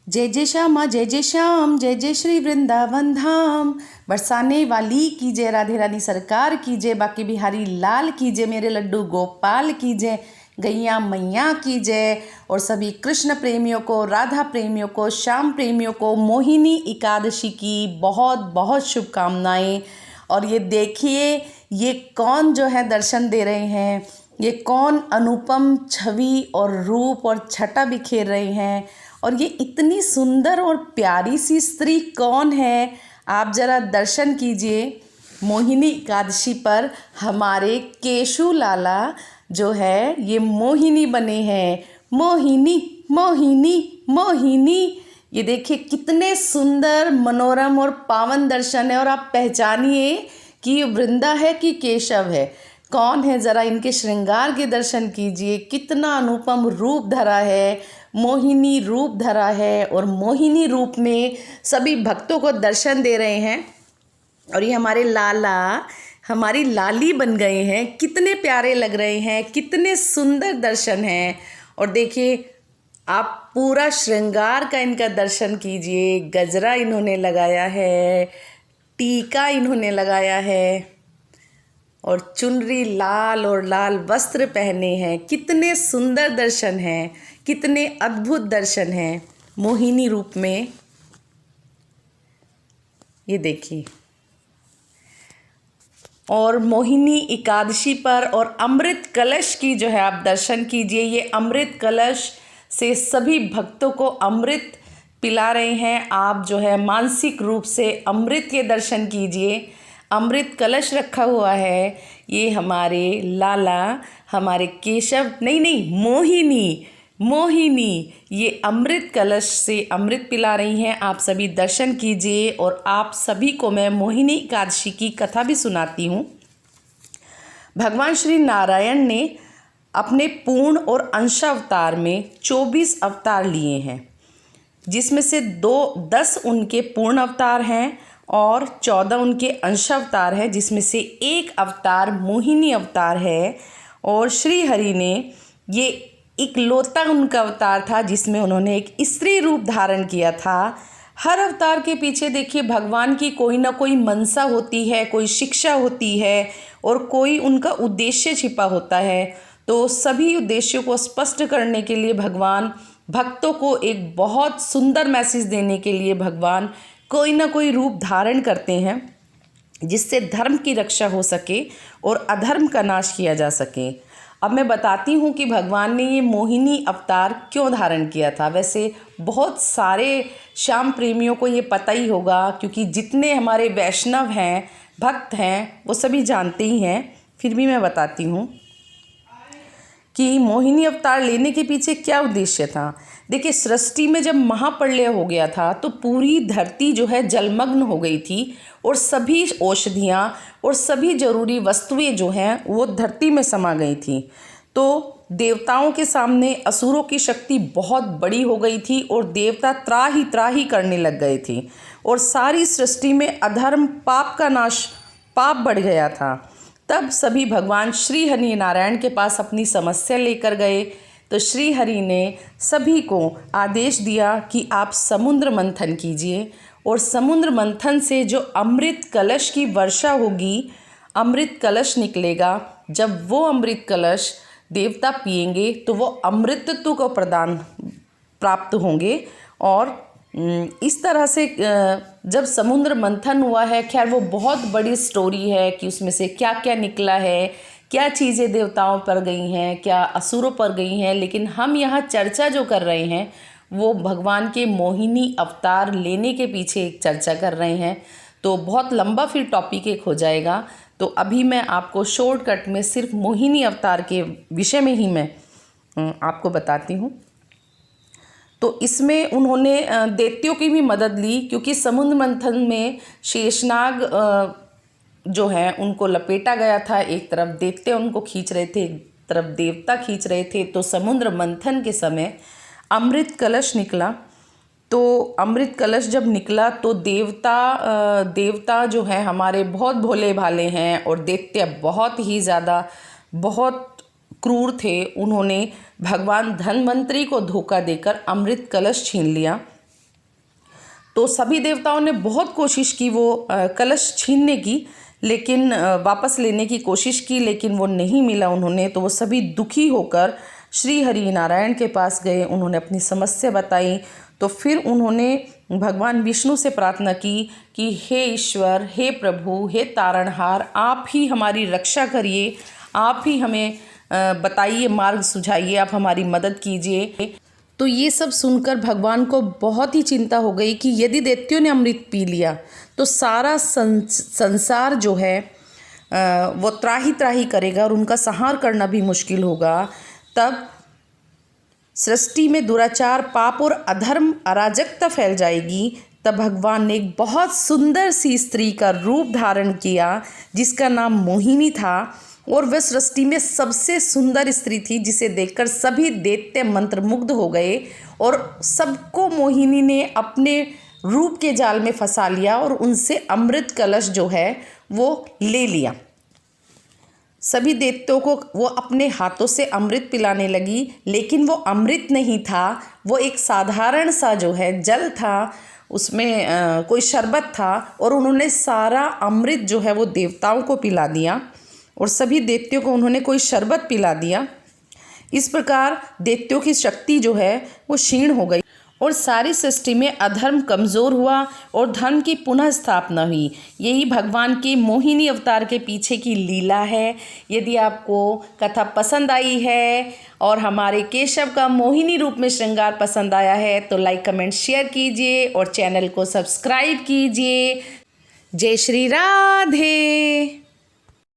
जय जय श्यामा जय जय श्याम, जय जय श्री वृंदावन धाम। बरसाने वाली की जय, राधे रानी सरकार की जय, बाकी बिहारी लाल की जय, मेरे लड्डू गोपाल की जय, गैया मैया की जय। और सभी कृष्ण प्रेमियों को, राधा प्रेमियों को, श्याम प्रेमियों को मोहिनी एकादशी की बहुत बहुत शुभकामनाएं। और ये देखिए, ये कौन जो है दर्शन दे रहे हैं, ये कौन अनुपम छवि और रूप और छटा बिखेर रहे हैं। और ये इतनी सुंदर और प्यारी सी स्त्री कौन है, आप ज़रा दर्शन कीजिए। मोहिनी एकादशी पर हमारे केशु लाला जो है ये मोहिनी बने हैं। मोहिनी मोहिनी मोहिनी, ये देखिए कितने सुंदर मनोरम और पावन दर्शन है। और आप पहचानिए कि ये वृंदा है कि केशव है, कौन है, ज़रा इनके श्रृंगार के दर्शन कीजिए। कितना अनुपम रूप धरा है, मोहिनी रूप धरा है, और मोहिनी रूप में सभी भक्तों को दर्शन दे रहे हैं। और ये हमारे लाला हमारी लाली बन गए हैं, कितने प्यारे लग रहे हैं, कितने सुंदर दर्शन हैं। और देखिए, आप पूरा श्रृंगार का इनका दर्शन कीजिए। गजरा इन्होंने लगाया है, टीका इन्होंने लगाया है, और चुनरी लाल और लाल वस्त्र पहने हैं। कितने सुंदर दर्शन हैं, कितने अद्भुत दर्शन हैं मोहिनी रूप में। ये देखिए, और मोहिनी एकादशी पर और अमृत कलश की जो है आप दर्शन कीजिए। ये अमृत कलश से सभी भक्तों को अमृत पिला रहे हैं। आप जो है मानसिक रूप से अमृत के दर्शन कीजिए। अमृत कलश रखा हुआ है, ये हमारे लाला, हमारे केशव, नहीं मोहिनी मोहिनी, ये अमृत कलश से अमृत पिला रही हैं। आप सभी दर्शन कीजिए। और आप सभी को मैं मोहिनी एकादशी की कथा भी सुनाती हूँ। भगवान श्री नारायण ने अपने पूर्ण और अंशावतार में 24 अवतार लिए हैं, जिसमें से 10 उनके पूर्ण अवतार हैं और 14 उनके अंशावतार हैं, जिसमें से एक अवतार मोहिनी अवतार है। और श्री हरि ने ये इकलौता उनका अवतार था जिसमें उन्होंने एक स्त्री रूप धारण किया था। हर अवतार के पीछे देखिए भगवान की कोई ना कोई मनसा होती है, कोई शिक्षा होती है, और कोई उनका उद्देश्य छिपा होता है। तो सभी उद्देश्यों को स्पष्ट करने के लिए भगवान, भक्तों को एक बहुत सुंदर मैसेज देने के लिए भगवान कोई ना कोई रूप धारण करते हैं, जिससे धर्म की रक्षा हो सके और अधर्म का नाश किया जा सके। अब मैं बताती हूँ कि भगवान ने ये मोहिनी अवतार क्यों धारण किया था। वैसे बहुत सारे श्याम प्रेमियों को ये पता ही होगा, क्योंकि जितने हमारे वैष्णव हैं, भक्त हैं, वो सभी जानते ही हैं। फिर भी मैं बताती हूँ कि मोहिनी अवतार लेने के पीछे क्या उद्देश्य था। देखिए, सृष्टि में जब महाप्रलय हो गया था तो पूरी धरती जो है जलमग्न हो गई थी, और सभी औषधियाँ और सभी जरूरी वस्तुएं जो हैं वो धरती में समा गई थी। तो देवताओं के सामने असुरों की शक्ति बहुत बड़ी हो गई थी, और देवता त्राही करने लग गए थे, और सारी सृष्टि में अधर्म, पाप का नाश, पाप बढ़ गया था। तब सभी भगवान श्री हरि नारायण के पास अपनी समस्या लेकर गए। तो श्री हरि ने सभी को आदेश दिया कि आप समुद्र मंथन कीजिए, और समुद्र मंथन से जो अमृत कलश की वर्षा होगी, अमृत कलश निकलेगा। जब वो अमृत कलश देवता पिएंगे तो वो अमृतत्व को प्रदान प्राप्त होंगे। और इस तरह से जब समुद्र मंथन हुआ है, खैर वो बहुत बड़ी स्टोरी है कि उसमें से क्या क्या निकला है, क्या चीज़ें देवताओं पर गई हैं, क्या असुरों पर गई हैं। लेकिन हम यहाँ चर्चा जो कर रहे हैं वो भगवान के मोहिनी अवतार लेने के पीछे एक चर्चा कर रहे हैं। तो बहुत लंबा फिर टॉपिक एक हो जाएगा। तो अभी मैं आपको शॉर्टकट में सिर्फ मोहिनी अवतार के विषय में ही मैं आपको बताती हूँ। तो इसमें उन्होंने दैत्यों की भी मदद ली, क्योंकि समुद्र मंथन में शेषनाग जो है उनको लपेटा गया था। एक तरफ दैत्य उनको खींच रहे थे, एक तरफ देवता खींच रहे थे। तो समुद्र मंथन के समय अमृत कलश निकला। तो अमृत कलश जब निकला तो देवता जो है हमारे बहुत भोले भाले हैं, और दैत्य बहुत ही ज़्यादा, बहुत क्रूर थे। उन्होंने भगवान धन्वंतरी को धोखा देकर अमृत कलश छीन लिया। तो सभी देवताओं ने बहुत कोशिश की वो कलश छीनने की, लेकिन वापस लेने की कोशिश की, लेकिन वो नहीं मिला उन्होंने। तो वो सभी दुखी होकर श्री हरि नारायण के पास गए, उन्होंने अपनी समस्या बताई। तो फिर उन्होंने भगवान विष्णु से प्रार्थना की कि हे ईश्वर, हे प्रभु, हे तारणहार, आप ही हमारी रक्षा करिए, आप ही हमें बताइए, मार्ग सुझाइए, आप हमारी मदद कीजिए। तो ये सब सुनकर भगवान को बहुत ही चिंता हो गई कि यदि दैत्यों ने अमृत पी लिया तो सारा संसार जो है वो त्राही त्राही करेगा और उनका संहार करना भी मुश्किल होगा। तब सृष्टि में दुराचार, पाप और अधर्म, अराजकता फैल जाएगी। तब भगवान ने एक बहुत सुंदर सी स्त्री का रूप धारण किया जिसका नाम मोहिनी था, और वह सृष्टि में सबसे सुंदर स्त्री थी जिसे देखकर सभी दैत्य मंत्रमुग्ध हो गए और सबको मोहिनी ने अपने रूप के जाल में फंसा लिया और उनसे अमृत कलश जो है वो ले लिया। सभी दैत्यों को वो अपने हाथों से अमृत पिलाने लगी, लेकिन वो अमृत नहीं था, वो एक साधारण सा जो है जल था, उसमें कोई शरबत था, और उन्होंने सारा अमृत जो है वो देवताओं को पिला दिया और सभी दैत्यों को उन्होंने कोई शरबत पिला दिया। इस प्रकार दैत्यों की शक्ति जो है वो क्षीण हो गई और सारी सृष्टि में अधर्म कमज़ोर हुआ और धर्म की पुनः स्थापना हुई। यही भगवान के मोहिनी अवतार के पीछे की लीला है। यदि आपको कथा पसंद आई है और हमारे केशव का मोहिनी रूप में श्रृंगार पसंद आया है तो लाइक, कमेंट, शेयर कीजिए और चैनल को सब्सक्राइब कीजिए। जय श्री राधे।